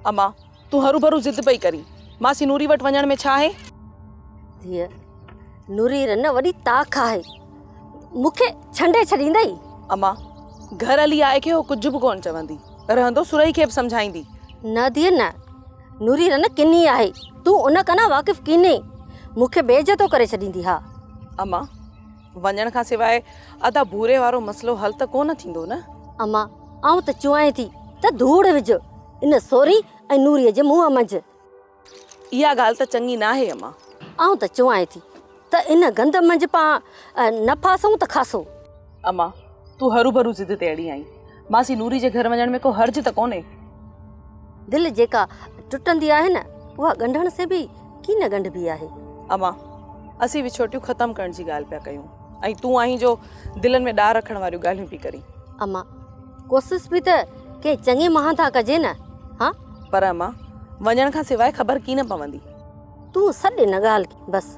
अम्मा तू हरू भरू जिद पई करी मासी नूरी वट वञण में छा है? धीअ नूरी रन वॾी ताक़ आहे मूंखे छंडे छॾींदई। अम्मा घर हली आए खे हो कुझु बि कोन चवंदी रहंदो सुरई खे बि सम्झाईंदी। न धीअ न नूरी रन किनी आहे तूं उन कना वाक़िफ़ कीने मूंखे बेइज़तो करे छॾींदी। हा अम्मा वञण खां सवाइ अदा भूरे वारो मसलो हल त कोन थींदो न। अम्मा आऊं त चुआएं थी त धूड़ विझ इन सोरी ऐं नूरीअ जे मुंहं मंझि। इहा ॻाल्हि त चङी न आहे अम्मा। आऊं त चुआएं थी त इन गंद मंझि पाण न फासूं त खासो। अम्मा तू हरू भरू जिद ते अड़ी आई मासी नूरी जे घर वञण में को हर्ज त कोन्हे। दिलि जेका टुटंदी आहे न उहा ॻंढण से बि कीन ॻंढबी आहे। अम्मा असीं विछोटियूं ख़तमु करण जी ॻाल्हि पिया कयूं ऐं तूं आहीं जो दिलनि में ॾार रखण वारियूं ॻाल्हियूं पई करी। अम्मा कोशिशि बि त के चङे मां था कजे न। हा पर अम्मा वञण खां सवाइ ख़बर की न पवंदी। तूं सॾ न ॻाल्हि बसि।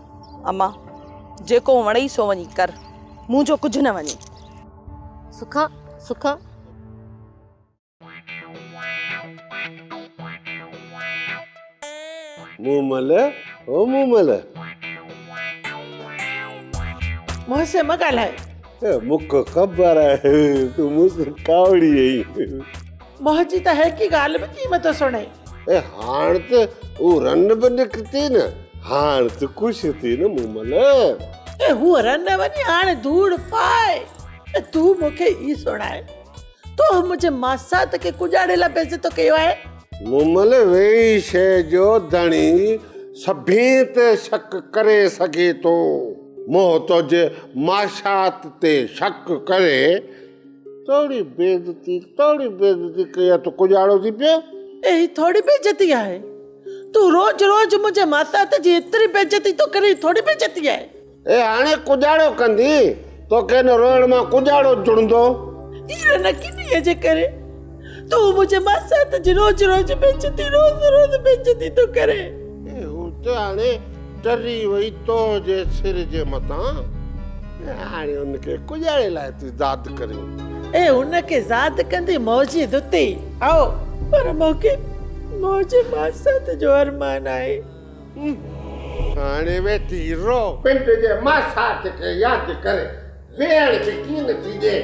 अम्मा जेको वणई सो वञी कर मुंहिंजो कुझु न वञे। सुखा सुखा मूमल ओ मूमल मुझसे मत ॻाल्हाए। मूंखे ख़बर आहे तूं मूंसां कावड़ी आई। मुंहिंजी त हिकु ॻाल्हि बि कीमत सुणे। हाणे त उहो रन बि निकिती न हाणे त ख़ुशि थी न मूमल। हूअ रन वञी हाणे धूड़ पाए तूं मूंखे ई सुणाए तो मुंहिंजे मासात खे कुॼाड़े लाइ बेइज़तो कयो आहे। मूमल वेही शइ जो धणी सभी ते शक करे सघे थो। मोहतोज माशात ते शक करे थोड़ी बेइज्जती कया तो कुॼाड़ो थी पियो। ही थोड़ी बेइज्जती आहे। तू रोज रोज मुंहिंजे मासात जी एतिरी बेइज्जती तो करे थोड़ी बेइज्जती आहे। हाणे कुॼाड़ो कंदी तोखे न रोइण मां कुॼाड़ो जुड़ंदो। न किनीअ जे करे तू मुंहिंजे मासात जी रोज रोज बेइज्जती तो करे। हू त हाणे टरी वई तो जे सिर जे मथां हाणे उनखे कुॼाड़े लाइ तूं ज़ाद करी। उनखे ज़ाद कंदी मौजी दुती आओ पर मूंखे मुंहिंजे मासात जो अरमान आहे। हाणे वेठी रो पिंड जे मासात खे यादि करे वेड़ बि कीन थी ॾे।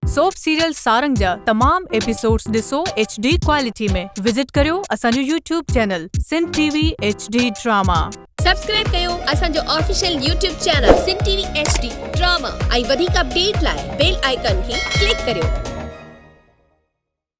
सोप सीरियल सारंग जा तमाम एपिसोड्स ॾिसो HD क्वालिटी में। विजिट करियो असांजो YouTube channel Sindh TV HD drama. Subscribe कयो असांजो official YouTube channel Sindh TV HD drama ऐं वधीक अपडेट लाइ बेल आइकन खे क्लिक करियो।